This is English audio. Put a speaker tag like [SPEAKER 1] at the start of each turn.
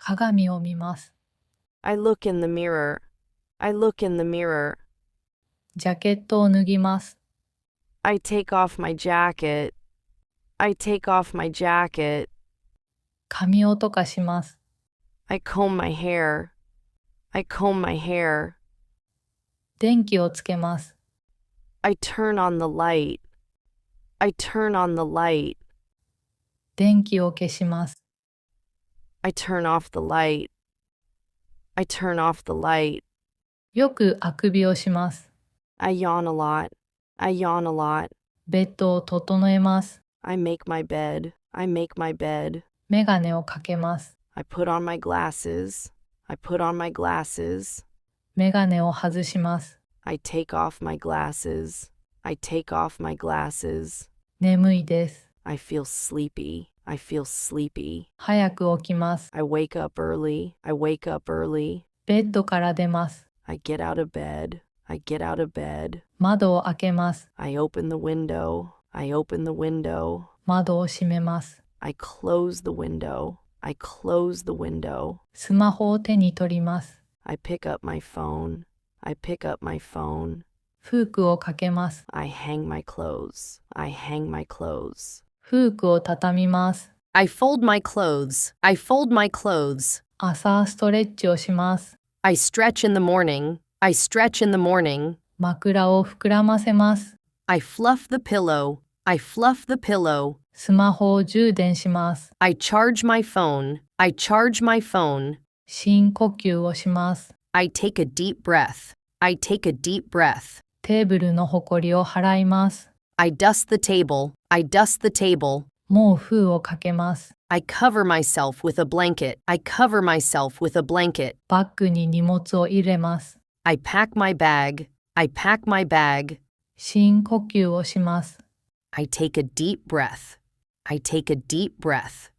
[SPEAKER 1] 鏡を見ます。
[SPEAKER 2] I look in the mirror. I look in the mirror.
[SPEAKER 1] ジャケットを脱ぎます。
[SPEAKER 2] I take off my jacket. I take off my jacket.
[SPEAKER 1] 髪をとかします。
[SPEAKER 2] I comb my hair. I comb my hair.
[SPEAKER 1] 電気をつけます。
[SPEAKER 2] I turn on the light. I turn on the light.
[SPEAKER 1] 電気を消します。
[SPEAKER 2] I turn off the light. I turn off the light.
[SPEAKER 1] よくあくびをします。
[SPEAKER 2] I yawn a lot. I yawn a lot.
[SPEAKER 1] ベッドを整えます。
[SPEAKER 2] I make my bed. I make my bed.
[SPEAKER 1] メガネをかけます。
[SPEAKER 2] I put on my glasses. I put on my glasses.
[SPEAKER 1] メガネを外します。
[SPEAKER 2] I take off my glasses. I take off my glasses.
[SPEAKER 1] 眠いです。
[SPEAKER 2] I feel sleepy. I feel sleepy.
[SPEAKER 1] 早く起きます。
[SPEAKER 2] I wake up early. I wake up early.
[SPEAKER 1] ベッドから出ます。
[SPEAKER 2] I get out of bed. I get out of bed.
[SPEAKER 1] 窓を開けます。
[SPEAKER 2] I open the window. I open the window.
[SPEAKER 1] 窓を閉めます。
[SPEAKER 2] I close the window. I close the window.
[SPEAKER 1] スマホを手に取ります。
[SPEAKER 2] I pick up my phone. I pick up my phone.
[SPEAKER 1] フークをかけます。
[SPEAKER 2] I hang my clothes. I hang my clothes.
[SPEAKER 1] フークを畳みます。
[SPEAKER 2] I fold my clothes. I fold my clothes.
[SPEAKER 1] 朝ストレッチをします。
[SPEAKER 2] I stretch in the morning. I stretch in the morning.
[SPEAKER 1] 枕を膨らませます。
[SPEAKER 2] I fluff the pillow. I fluff the pillow.
[SPEAKER 1] スマホを充電します。
[SPEAKER 2] I charge my phone. I charge my phone.
[SPEAKER 1] 深呼吸をします。
[SPEAKER 2] I take a deep breath. I take a deep breath.
[SPEAKER 1] テーブルのほこりを払います。
[SPEAKER 2] I dust the table. I dust the table.
[SPEAKER 1] 毛布をかけます。
[SPEAKER 2] I cover myself with a blanket. I cover myself with a blanket.
[SPEAKER 1] バッグに荷物を入れます。
[SPEAKER 2] I pack my bag. I pack my bag.
[SPEAKER 1] 深呼吸をします。
[SPEAKER 2] I take a deep breath. I take a deep breath.